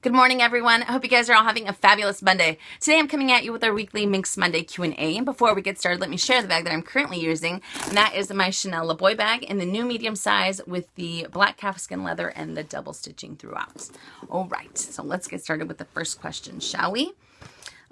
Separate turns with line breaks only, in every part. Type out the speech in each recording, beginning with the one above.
Good morning, everyone. I hope you guys are all having a fabulous Monday. Today I'm coming at you with our weekly Minks Monday Q&A. And before we get started, let me share the bag that I'm currently using. And that is my Chanel Le Boy bag in the new medium size with the black calfskin leather and the double stitching throughout. All right, so let's get started with the first question, shall we?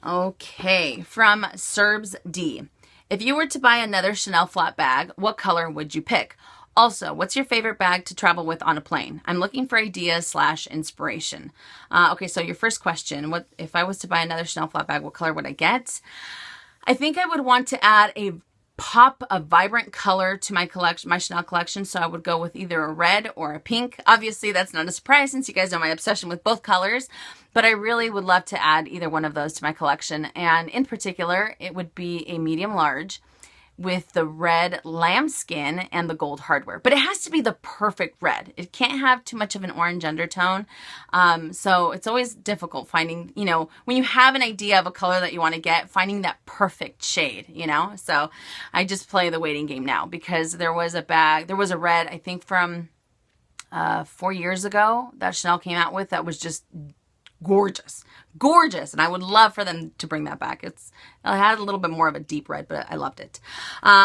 Okay, from Serbs D. If you were to buy another Chanel flat bag, what color would you pick? Also, what's your favorite bag to travel with on a plane? I'm looking for ideas / inspiration. Okay, so your first question, what if I was to buy another Chanel flat bag, what color would I get? I think I would want to add a vibrant color to my collection, my Chanel collection. So I would go with either a red or a pink. Obviously, that's not a surprise since you guys know my obsession with both colors, but I really would love to add either one of those to my collection. And in particular, it would be a medium large with the red lambskin and the gold hardware. But it has to be the perfect red. It can't have too much of an orange undertone. So it's always difficult finding, when you have an idea of a color that you want to get, finding that perfect shade, So I just play the waiting game now because there was a red, I think from 4 years ago that Chanel came out with that was just gorgeous, and I would love for them to bring that back. It had a little bit more of a deep red, but I loved it.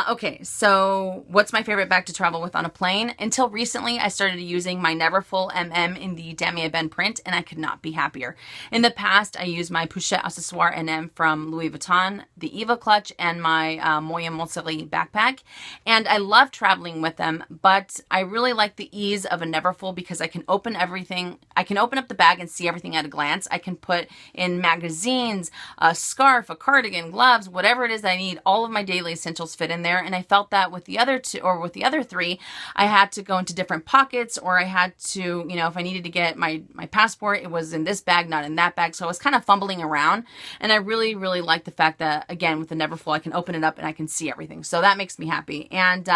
Okay, so what's my favorite bag to travel with on a plane? Until recently, I started using my Neverfull MM in the Damier Ebene print, and I could not be happier. In the past, I used my Pochette Accessoire NM from Louis Vuitton, the Eva clutch, and my Moyen Montserrat backpack, and I love traveling with them, but I really like the ease of a Neverfull because I can open everything. I can open up the bag and see everything at a glance. I can put in magazines, a scarf, a cardigan, gloves, whatever it is that I need. All of my daily essentials fit in there. And I felt that with the other two, or with the other three, I had to go into different pockets, or I had to, if I needed to get my passport, it was in this bag, not in that bag. So I was kind of fumbling around. And I really, really like the fact that, again, with the Neverfull, I can open it up and I can see everything. So that makes me happy. And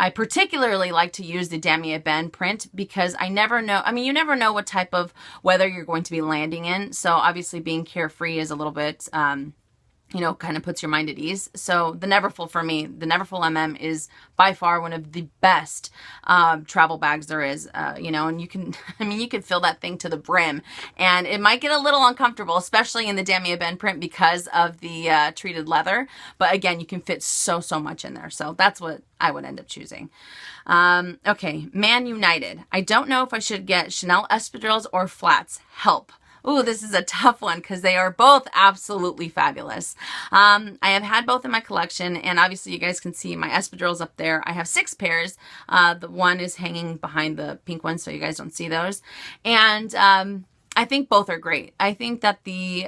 I particularly like to use the Damier Ebene print because I never know, you never know what type of weather you're going to be landing in. So obviously being carefree is a little bit, kind of puts your mind at ease. So the Neverfull for me, the Neverfull MM is by far one of the best travel bags there is, and you can, you can fill that thing to the brim and it might get a little uncomfortable, especially in the Damier Ebene print because of the treated leather. But again, you can fit so much in there. So that's what I would end up choosing. Okay, Man United. I don't know if I should get Chanel espadrilles or flats. Help. Ooh, this is a tough one because they are both absolutely fabulous. I have had both in my collection, and obviously you guys can see my espadrilles up there. I have 6 pairs. The one is hanging behind the pink one, so you guys don't see those. And I think both are great. I think that the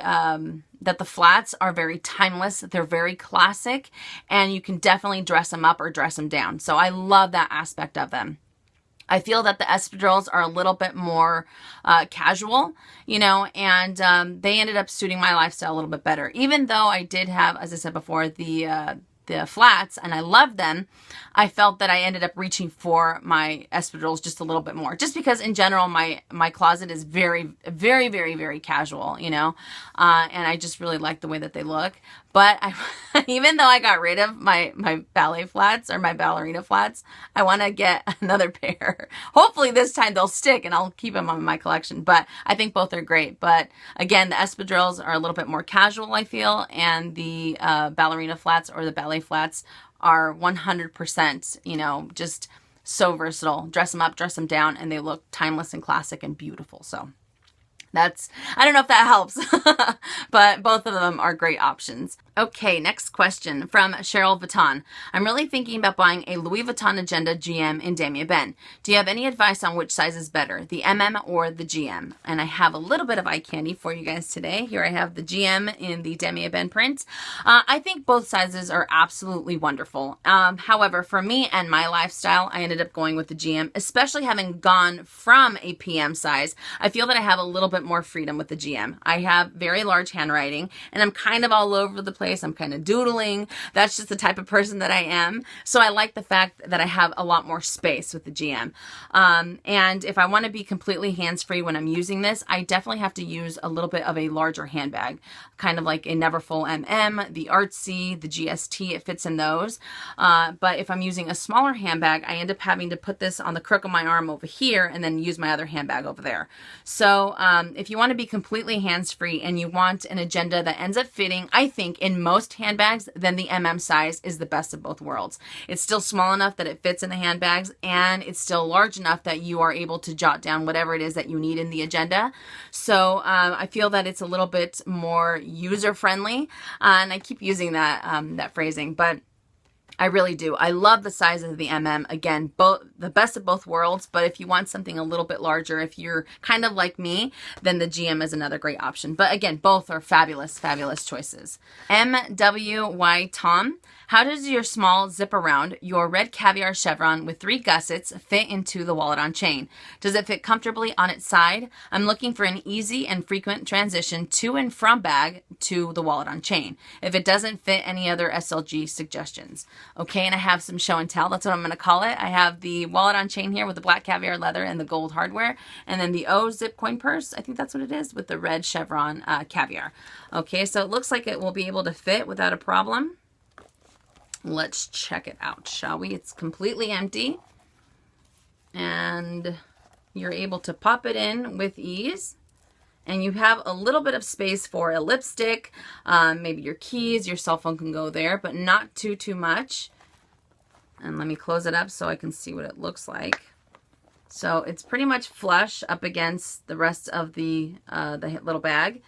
flats are very timeless. They're very classic, and you can definitely dress them up or dress them down. So I love that aspect of them. I feel that the espadrilles are a little bit more casual, and they ended up suiting my lifestyle a little bit better. Even though I did have, as I said before, the flats, and I loved them, I felt that I ended up reaching for my espadrilles just a little bit more. Just because in general, my closet is very, very, very, very casual, and I just really like the way that they look. But even though I got rid of my ballet flats or my ballerina flats, I want to get another pair. Hopefully this time they'll stick and I'll keep them on my collection. But I think both are great. But again, the espadrilles are a little bit more casual, I feel, and the ballerina flats or the ballet flats are 100%, just so versatile. Dress them up, dress them down, and they look timeless and classic and beautiful. So I don't know if that helps, but both of them are great options. Okay, next question from Cheryl Vuitton. I'm really thinking about buying a Louis Vuitton Agenda GM in Damier Ebene. Do you have any advice on which size is better, the MM or the GM? And I have a little bit of eye candy for you guys today. Here I have the GM in the Damier Ebene print. I think both sizes are absolutely wonderful. However, for me and my lifestyle, I ended up going with the GM, especially having gone from a PM size. I feel that I have a little bit more freedom with the GM. I have very large handwriting and I'm kind of all over the place. I'm kind of doodling. That's just the type of person that I am. So I like the fact that I have a lot more space with the GM. And if I want to be completely hands-free when I'm using this, I definitely have to use a little bit of a larger handbag, kind of like a Neverfull MM, the Artsy, the GST, it fits in those. But if I'm using a smaller handbag, I end up having to put this on the crook of my arm over here and then use my other handbag over there. So if you want to be completely hands-free and you want an agenda that ends up fitting, I think, in most handbags, then the size is the best of both worlds. It's still small enough that it fits in the handbags, and it's still large enough that you are able to jot down whatever it is that you need in the agenda. So I feel that it's a little bit more user-friendly, and I keep using that phrasing, but I really do. I love the size of the Again, both the best of both worlds, but if you want something a little bit larger, if you're kind of like me, then the GM is another great option. But again, both are fabulous, fabulous choices. MWY Tom. How does your small zip around your red caviar chevron with 3 gussets fit into the wallet on chain? Does it fit comfortably on its side? I'm looking for an easy and frequent transition to and from bag to the wallet on chain. If it doesn't fit, any other SLG suggestions? Okay, and I have some show and tell. That's what I'm going to call it. I have the wallet on chain here with the black caviar leather and the gold hardware, and then the O zip coin purse, I think that's what it is, with the red chevron caviar. Okay, so it looks like it will be able to fit without a problem. Let's check it out, shall we? It's completely empty, and you're able to pop it in with ease, and you have a little bit of space for a lipstick, maybe your keys, your cell phone can go there, but not too much. And let me close it up so I can see what it looks like. So it's pretty much flush up against the rest of the little bag.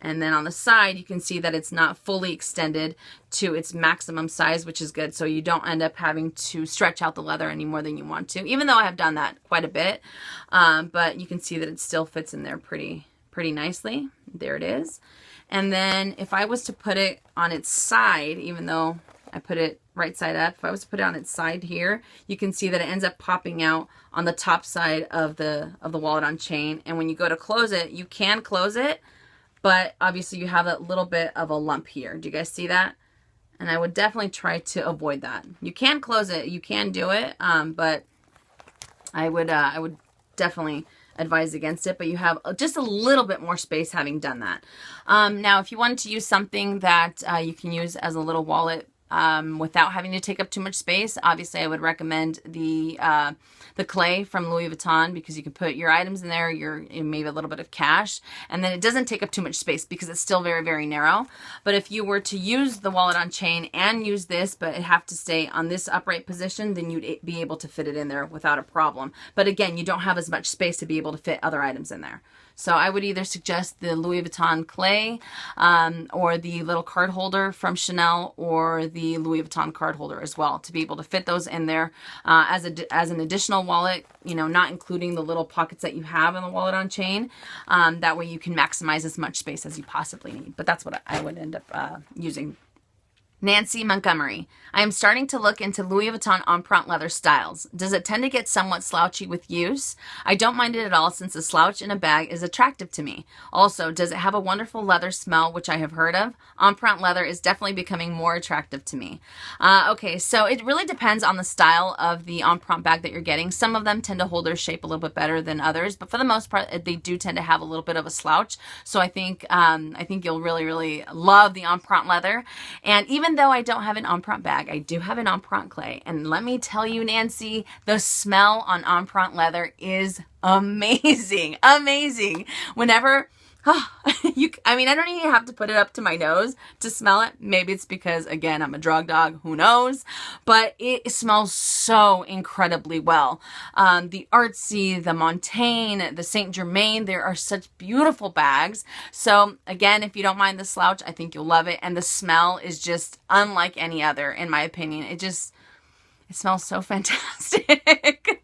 And then on the side, you can see that it's not fully extended to its maximum size, which is good. So you don't end up having to stretch out the leather any more than you want to, even though I have done that quite a bit. But you can see that it still fits in there pretty nicely. There it is. And then if I was to put it on its side, even though I put it right side up, if I was to put it on its side here, you can see that it ends up popping out on the top side of the wallet on chain. And when you go to close it, you can close it, but obviously you have that little bit of a lump here. Do you guys see that? And I would definitely try to avoid that. You can close it, you can do it, but I would definitely advise against it. But you have just a little bit more space having done that. Now, if you wanted to use something that you can use as a little wallet without having to take up too much space, obviously I would recommend the clay from Louis Vuitton, because you can put your items in there, maybe a little bit of cash, and then it doesn't take up too much space because it's still very, very narrow. But if you were to use the wallet on chain and use this, but it have to stay on this upright position, then you'd be able to fit it in there without a problem. But again, you don't have as much space to be able to fit other items in there. So I would either suggest the Louis Vuitton clay or the little card holder from Chanel, or the Louis Vuitton card holder as well, to be able to fit those in there as an additional wallet, you know, not including the little pockets that you have in the wallet on chain. That way you can maximize as much space as you possibly need. But that's what I would end up using. Nancy Montgomery. I am starting to look into Louis Vuitton Empreinte leather styles. Does it tend to get somewhat slouchy with use? I don't mind it at all, since a slouch in a bag is attractive to me. Also, does it have a wonderful leather smell, which I have heard of? Empreinte leather is definitely becoming more attractive to me. Okay, so it really depends on the style of the Empreinte bag that you're getting. Some of them tend to hold their shape a little bit better than others, but for the most part, they do tend to have a little bit of a slouch. So I think you'll really, really love the Empreinte leather. And even though I don't have an Empreinte bag, I do have an Empreinte clay. And let me tell you, Nancy, the smell on Empreinte leather is amazing. Amazing. Whenever, I mean, I don't even have to put it up to my nose to smell it. Maybe it's because, again, I'm a drug dog, who knows? But it smells so incredibly well. The Artsy, the Montaigne, the Saint Germain, there are such beautiful bags. So again, if you don't mind the slouch, I think you'll love it. And the smell is just unlike any other, in my opinion. It smells so fantastic.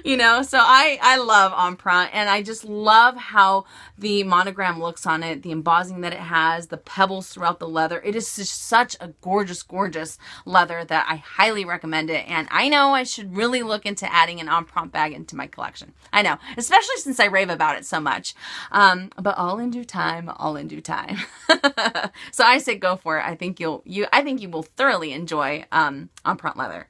You know, so I love Empreinte, and I just love how the monogram looks on it, the embossing that it has, the pebbles throughout the leather. It is just such a gorgeous, gorgeous leather that I highly recommend it. And I know I should really look into adding an Empreinte bag into my collection. I know, especially since I rave about it so much. But all in due time, all in due time. So I say go for it. I think you will thoroughly enjoy Empreinte leather.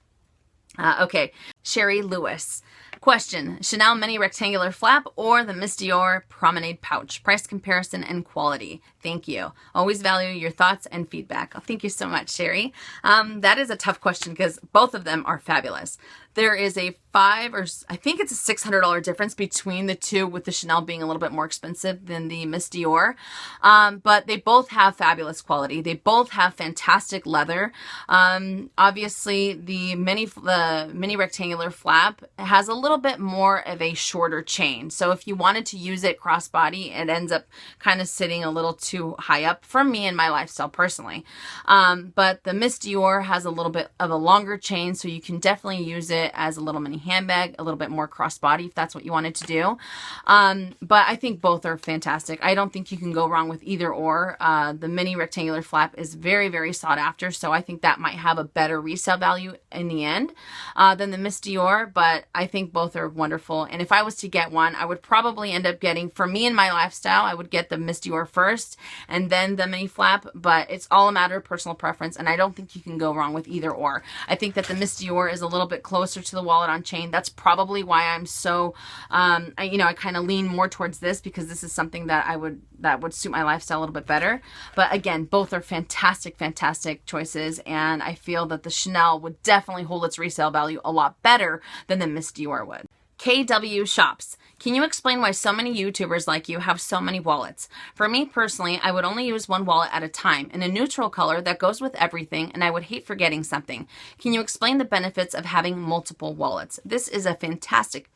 Okay, Sherry Lewis. Question, Chanel Mini Rectangular Flap or the Miss Dior Pomade Pouch? Price comparison and quality. Thank you. Always value your thoughts and feedback. Oh, thank you so much, Sherry. That is a tough question because both of them are fabulous. There is a I think it's a $600 difference between the two, with the Chanel being a little bit more expensive than the Miss Dior. But they both have fabulous quality. They both have fantastic leather. Obviously, the mini rectangular flap has a little bit more of a shorter chain. So if you wanted to use it crossbody, it ends up kind of sitting a little too high up for me and my lifestyle personally. But the Miss Dior has a little bit of a longer chain, so you can definitely use it as a little mini handbag, a little bit more crossbody if that's what you wanted to do. But I think both are fantastic. I don't think you can go wrong with either or. The mini rectangular flap is very, very sought after, so I think that might have a better resale value in the end than the Miss Dior, but I think both are wonderful. And if I was to get one, I would probably end up getting, for me and my lifestyle, I would get the Miss Dior first and then the mini flap, but it's all a matter of personal preference, and I don't think you can go wrong with either or. I think that the Miss Dior is a little bit closer to the wallet on chain. That's probably why I'm so, I kind of lean more towards this, because this is something that would suit my lifestyle a little bit better. But again, both are fantastic, fantastic choices, and I feel that the Chanel would definitely hold its resale value a lot better than the Miss Dior would. KW Shops. Can you explain why so many YouTubers like you have so many wallets? For me personally, I would only use one wallet at a time in a neutral color that goes with everything, and I would hate forgetting something. Can you explain the benefits of having multiple wallets? This is a fantastic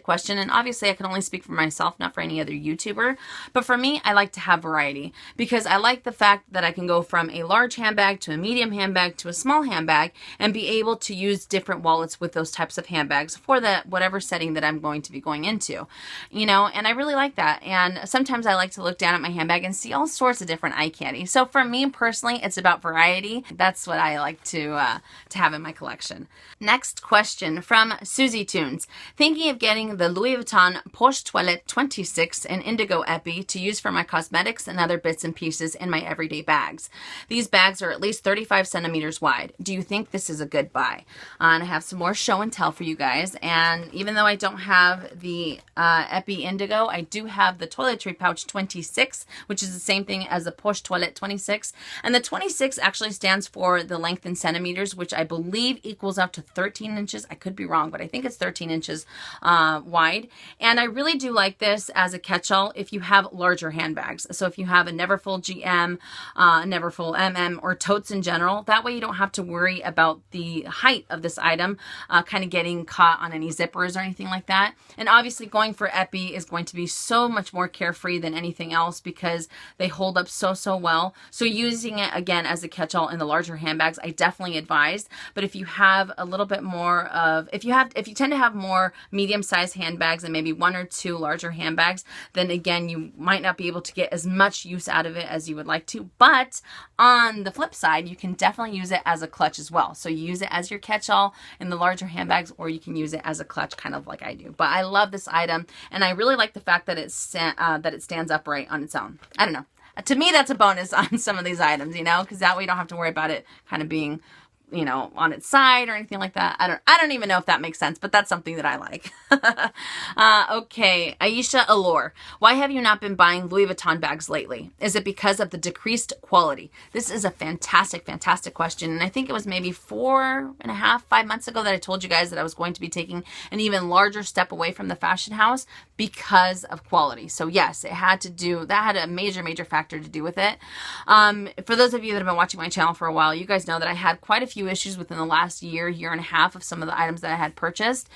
question, and obviously I can only speak for myself, not for any other YouTuber, but for me, I like to have variety, because I like the fact that I can go from a large handbag to a medium handbag to a small handbag and be able to use different wallets with those types of handbags for whatever setting that I'm going to be going into, and I really like that. And sometimes I like to look down at my handbag and see all sorts of different eye candy. So for me personally, it's about variety. That's what I like to have in my collection. Next question from Susie Tunes. Thinking of getting the Louis Vuitton Poche Toilette 26 in indigo epi to use for my cosmetics and other bits and pieces in my everyday bags. These bags are at least 35 centimeters wide. Do you think this is a good buy? And I have some more show and tell for you guys. And even though I don't have the epi indigo, I do have the Toiletry Pouch 26, which is the same thing as the Poche Toilette 26. And the 26 actually stands for the length in centimeters, which I believe equals up to 13 inches. I could be wrong, but I think it's 13 inches wide. And I really do like this as a catch-all if you have larger handbags. So if you have a Neverfull GM, Neverfull MM, or totes in general, that way you don't have to worry about the height of this item kind of getting caught on any zippers or anything like that. And obviously going for epi is going to be so much more carefree than anything else, because they hold up so well. So using it again as a catch-all in the larger handbags, I definitely advise. But if you have a little bit more of, if you tend to have more medium-sized handbags and maybe one or two larger handbags, then again, you might not be able to get as much use out of it as you would like to. But on the flip side, you can definitely use it as a clutch as well. So you use it as your catch-all in the larger handbags, or you can use it as a clutch, kind of like I do. But I love this item, and I really like the fact that it stands upright on its own. I don't know. To me, that's a bonus on some of these items, because that way you don't have to worry about it kind of being, on its side or anything like that. I don't even know if that makes sense, but that's something that I like. Okay, Aisha Allure. Why have you not been buying Louis Vuitton bags lately? Is it because of the decreased quality? This is a fantastic, fantastic question. And I think it was maybe 5 months ago that I told you guys that I was going to be taking an even larger step away from the fashion house because of quality. So yes, that had a major factor to do with it. For those of you that have been watching my channel for a while, you guys know that I had quite a few issues within the last year and a half of some of the items that I had purchased.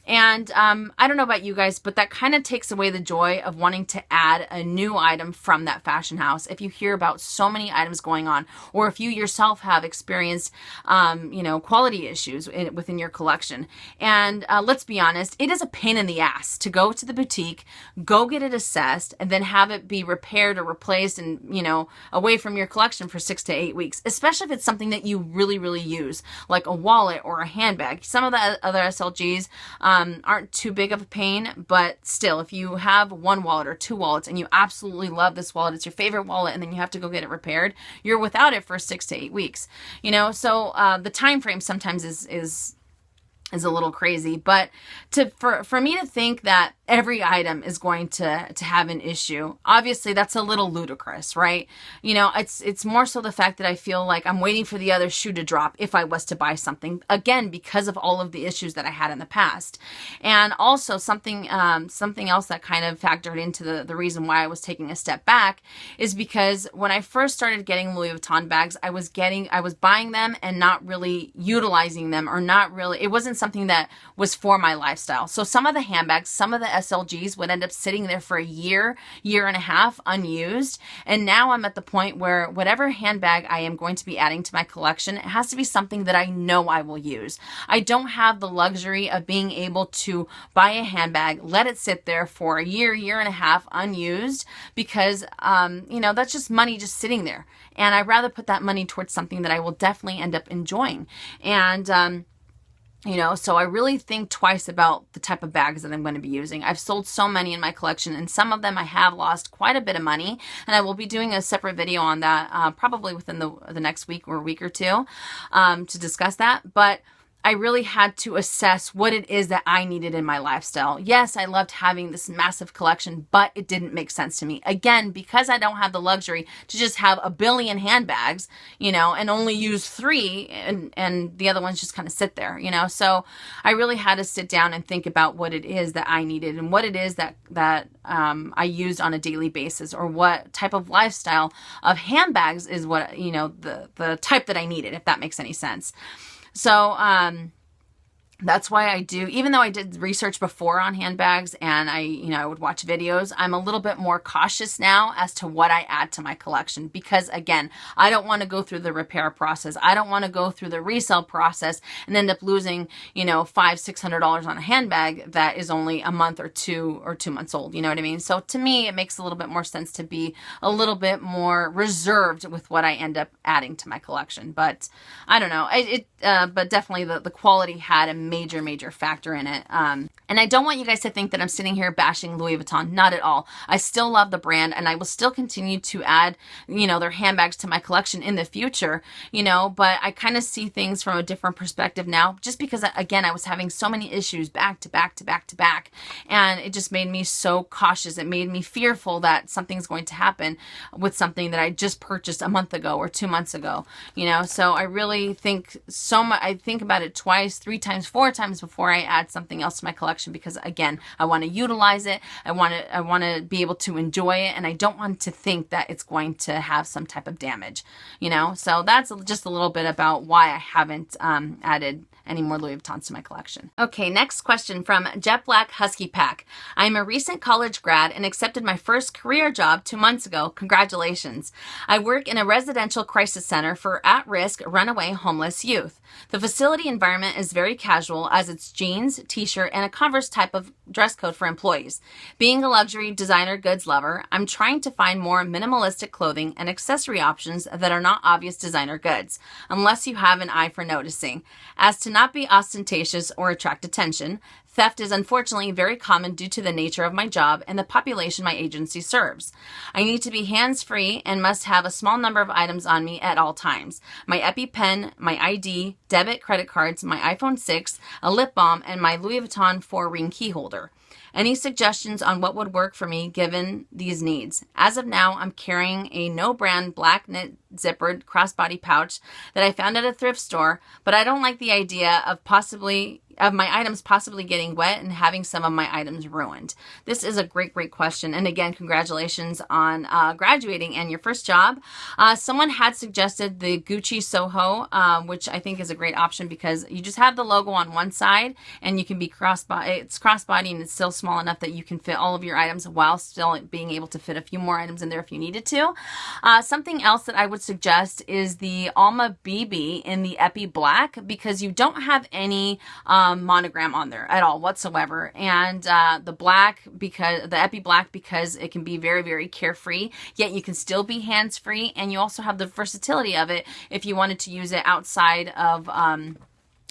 And I don't know about you guys, but that kind of takes away the joy of wanting to add a new item from that fashion house. If you hear about so many items going on, or if you yourself have experienced, quality issues within your collection. And let's be honest, it is a pain in the ass to go to the boutique, go get it assessed, and then have it be repaired or replaced and, away from your collection for 6 to 8 weeks, especially if it's something that you really, really use, like a wallet or a handbag. Some of the other SLGs, aren't too big of a pain, but still, if you have one wallet or two wallets and you absolutely love this wallet, it's your favorite wallet, and then you have to go get it repaired, you're without it for 6 to 8 weeks. So the time frame sometimes is is a little crazy. But for me to think that every item is going to have an issue, obviously that's a little ludicrous, right? You know, it's more so the fact that I feel like I'm waiting for the other shoe to drop if I was to buy something, again, because of all of the issues that I had in the past. And also something else that kind of factored into the reason why I was taking a step back is because when I first started getting Louis Vuitton bags, I was buying them and not really utilizing them, or not really, it wasn't something that was for my lifestyle. So some of the handbags, some of the SLGs would end up sitting there for a year and a half unused. And now I'm at the point where whatever handbag I am going to be adding to my collection, it has to be something that I know I will use. I don't have the luxury of being able to buy a handbag, let it sit there for a year and a half unused, because, you know, that's just money just sitting there. And I'd rather put that money towards something that I will definitely end up enjoying. And, you know, so I really think twice about the type of bags that I'm going to be using. I've sold so many in my collection, and some of them I have lost quite a bit of money, and I will be doing a separate video on that probably within the next week or week or two to discuss that. But I really had to assess what it is that I needed in my lifestyle. Yes, I loved having this massive collection, but it didn't make sense to me. Again, because I don't have the luxury to just have a billion handbags, you know, and only use 3 and the other ones just kind of sit there, you know. So I really had to sit down and think about what it is that I needed and what it is that I used on a daily basis, or what type of lifestyle of handbags is what, you know, the type that I needed, if that makes any sense. So, that's why I do, even though I did research before on handbags and I would watch videos, I'm a little bit more cautious now as to what I add to my collection, because again, I don't want to go through the repair process. I don't want to go through the resale process and end up losing, you know, $500-600 on a handbag that is only a month or 2 months old. You know what I mean? So to me, it makes a little bit more sense to be a little bit more reserved with what I end up adding to my collection. But I don't know, but definitely the quality had a major factor in it. And I don't want you guys to think that I'm sitting here bashing Louis Vuitton. Not at all. I still love the brand, and I will still continue to add, you know, their handbags to my collection in the future, you know, but I kind of see things from a different perspective now, just because, again, I was having so many issues back to back, and it just made me so cautious. It made me fearful that something's going to happen with something that I just purchased a month ago or 2 months ago, you know. So I really think so much. I think about it twice, 3 times, 4 times before I add something else to my collection, because again, I want to utilize it. I want to be able to enjoy it, and I don't want to think that it's going to have some type of damage, you know. So that's just a little bit about why I haven't added any more Louis Vuittons to my collection. Okay, next question from Jet Black Husky Pack. I am a recent college grad and accepted my first career job 2 months ago. Congratulations. I work in a residential crisis center for at-risk runaway homeless youth. The facility environment is very casual, as it's jeans, t-shirt, and a Converse type of dress code for employees. Being a luxury designer goods lover, I'm trying to find more minimalistic clothing and accessory options that are not obvious designer goods, unless you have an eye for noticing. As to not be ostentatious or attract attention, theft is unfortunately very common due to the nature of my job and the population my agency serves. I need to be hands-free and must have a small number of items on me at all times. My EpiPen, my ID, debit credit cards, my iPhone 6, a lip balm, and my Louis Vuitton 4-ring key holder. Any suggestions on what would work for me given these needs? As of now, I'm carrying a no-brand black knit zippered crossbody pouch that I found at a thrift store, but I don't like the idea of my items possibly getting wet and having some of my items ruined. This is a great question. And again, congratulations on graduating and your first job. Someone had suggested the Gucci Soho, which I think is a great option because you just have the logo on one side and you can be it's crossbody and it's still small enough that you can fit all of your items while still being able to fit a few more items in there if you needed to. Something else that I would suggest is the Alma BB in the Epi Black, because you don't have any monogram on there at all whatsoever, and the Epi Black, because it can be very carefree, yet you can still be hands-free, and you also have the versatility of it if you wanted to use it outside of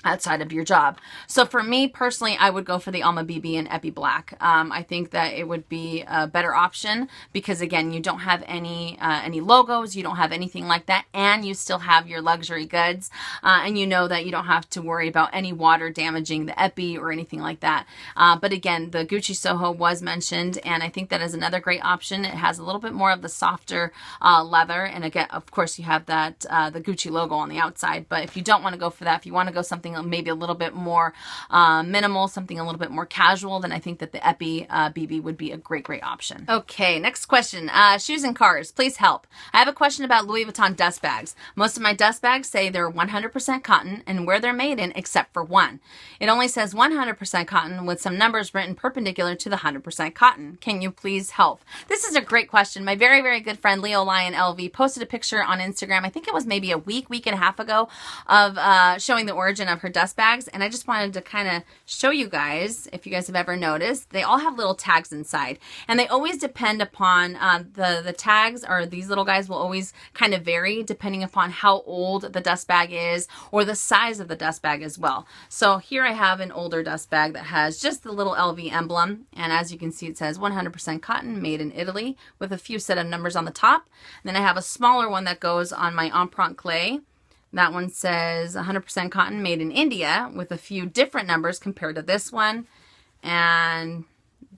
outside of your job. So for me personally, I would go for the Alma BB in Epi Black. I think that it would be a better option because again, you don't have any logos, you don't have anything like that, and you still have your luxury goods, and you know that you don't have to worry about any water damaging the Epi or anything like that. But again, the Gucci Soho was mentioned, and I think that is another great option. It has a little bit more of the softer leather, and again, of course, you have that the Gucci logo on the outside. But if you don't want to go for that, if you want to go something maybe a little bit more minimal, something a little bit more casual, then I think that the Epi BB would be a great option. Okay, next question. Shoes and cars, please help. I have a question about Louis Vuitton dust bags. Most of my dust bags say they're 100% cotton and where they're made in, except for one. It only says 100% cotton with some numbers written perpendicular to the 100% cotton. Can you please help? This is a great question. My very good friend Leo Lion LV posted a picture on Instagram, I think it was maybe a week and a half ago, of showing the origin of her dust bags, and I just wanted to kind of show you guys, if you guys have ever noticed, they all have little tags inside, and they always depend upon the tags, or these little guys will always kind of vary depending upon how old the dust bag is or the size of the dust bag as well. So here I have an older dust bag that has just the little LV emblem, and as you can see it says 100% cotton, made in Italy, with a few set of numbers on the top. And then I have a smaller one that goes on my Empreinte clay. That one says 100% cotton, made in India, with a few different numbers compared to this one. And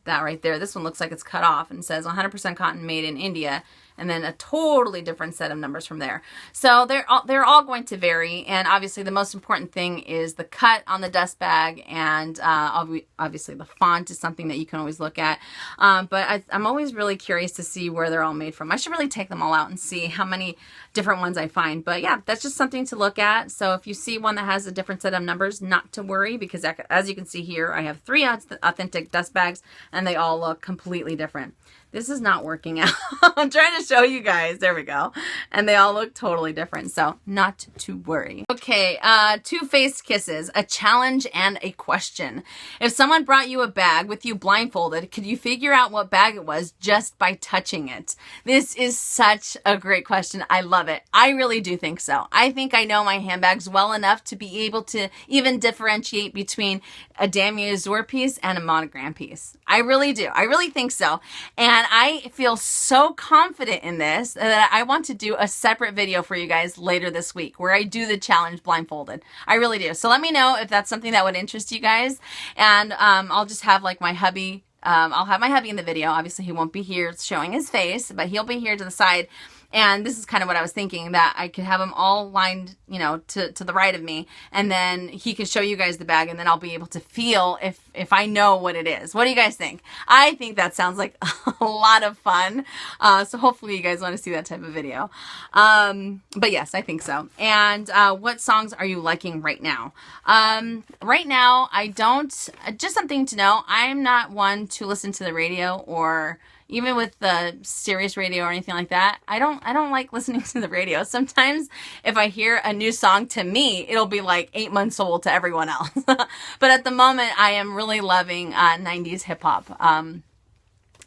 that right there, this one looks like it's cut off and says 100% cotton, made in India, and then a totally different set of numbers from there. So they're all going to vary, and obviously the most important thing is the cut on the dust bag, and obviously the font is something that you can always look at. But I'm always really curious to see where they're all made from. I should really take them all out and see how many different ones I find. But yeah, that's just something to look at. So if you see one that has a different set of numbers, not to worry, because as you can see here, I have 3 authentic dust bags, and they all look completely different. This is not working out. I'm trying to show you guys. There we go. And they all look totally different. So not to worry. Okay, two-faced kisses, a challenge and a question. If someone brought you a bag with you blindfolded, could you figure out what bag it was just by touching it? This is such a great question. I love it. I really do think so. I think I know my handbags well enough to be able to even differentiate between a damier azur piece and a monogram piece. I really do. I really think so. And I feel so confident in this that I want to do a separate video for you guys later this week where I do the challenge blindfolded. I really do. So let me know if that's something that would interest you guys. And I'll just have like my hubby, I'll have my hubby in the video. Obviously he won't be here showing his face, but he'll be here to the side. And this is kind of what I was thinking, that I could have them all lined, you know, to the right of me, and then he can show you guys the bag, and then I'll be able to feel if I know what it is. What do you guys think? I think that sounds like a lot of fun. So hopefully you guys want to see that type of video. But yes, I think so. And what songs are you liking right now? Right now, I don't, just something to know, I'm not one to listen to the radio, or even with the Sirius radio or anything like that. I don't like listening to the radio. Sometimes if I hear a new song, to me, it'll be like 8 months old to everyone else. But at the moment, I am really loving 90s hip hop.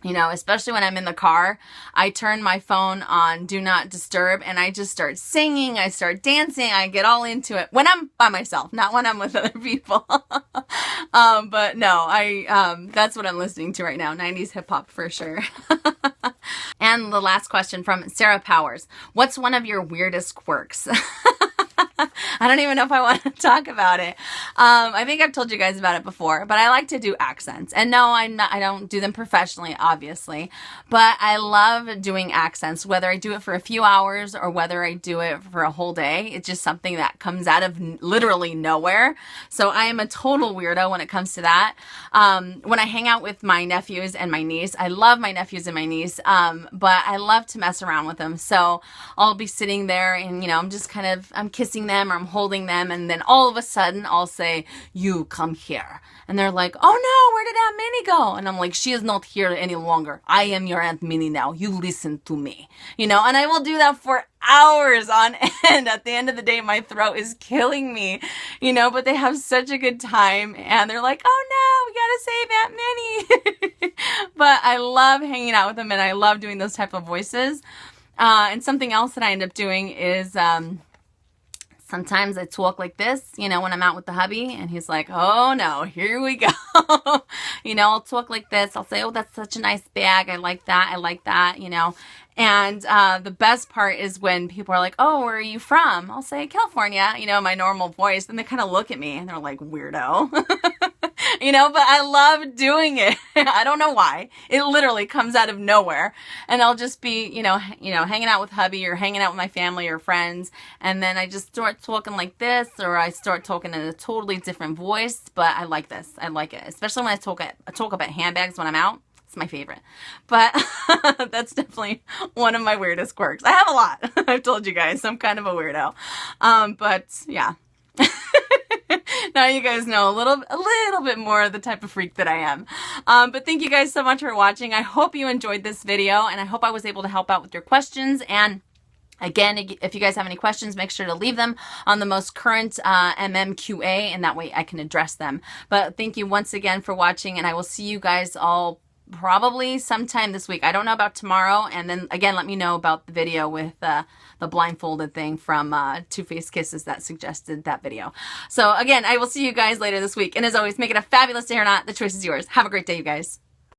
You know, especially when I'm in the car, I turn my phone on Do Not Disturb and I just start singing, I start dancing, I get all into it when I'm by myself, not when I'm with other people. But no, that's what I'm listening to right now, 90s hip hop for sure. And the last question from Sarah Powers. What's one of your weirdest quirks? I don't even know if I want to talk about it. I think I've told you guys about it before, but I like to do accents. And no, I don't do them professionally, obviously, but I love doing accents, whether I do it for a few hours or whether I do it for a whole day. It's just something that comes out of literally nowhere. So I am a total weirdo when it comes to that. When I hang out with my nephews and my niece, I love my nephews and my niece, but I love to mess around with them. So I'll be sitting there and, you know, I'm kissing them or I'm holding them, and then all of a sudden I'll say, "You come here," and they're like, "Oh no, where did Aunt Minnie go?" And I'm like, "She is not here any longer. I am your Aunt Minnie now. You listen to me," you know. And I will do that for hours on end. At the end of the day, my throat is killing me, you know, but they have such a good time, and they're like, "Oh no, we gotta save Aunt Minnie." But I love hanging out with them, and I love doing those type of voices. And something else that I end up doing is Sometimes I talk like this, you know, when I'm out with the hubby, and he's like, oh no, here we go. You know, I'll talk like this. I'll say, oh, that's such a nice bag. I like that, you know. And the best part is when people are like, oh, where are you from? I'll say, California, you know, my normal voice. Then they kind of look at me and they're like, weirdo. You know, but I love doing it. I don't know why. It literally comes out of nowhere. And I'll just be, you know, hanging out with hubby or hanging out with my family or friends. And then I just start talking like this, or I start talking in a totally different voice. But I like this. I like it. Especially when I talk about handbags when I'm out. It's my favorite. But that's definitely one of my weirdest quirks. I have a lot. I've told you guys, I'm kind of a weirdo. But yeah. Now you guys know a little bit more of the type of freak that I am. But thank you guys so much for watching. I hope you enjoyed this video, and I hope I was able to help out with your questions. And again, if you guys have any questions, make sure to leave them on the most current MMQA, and that way I can address them. But thank you once again for watching, and I will see you guys all probably sometime this week. I don't know about tomorrow. And then again, let me know about the video with the blindfolded thing from Too Faced Kisses that suggested that video. So again, I will see you guys later this week. And as always, make it a fabulous day or not. The choice is yours. Have a great day, you guys.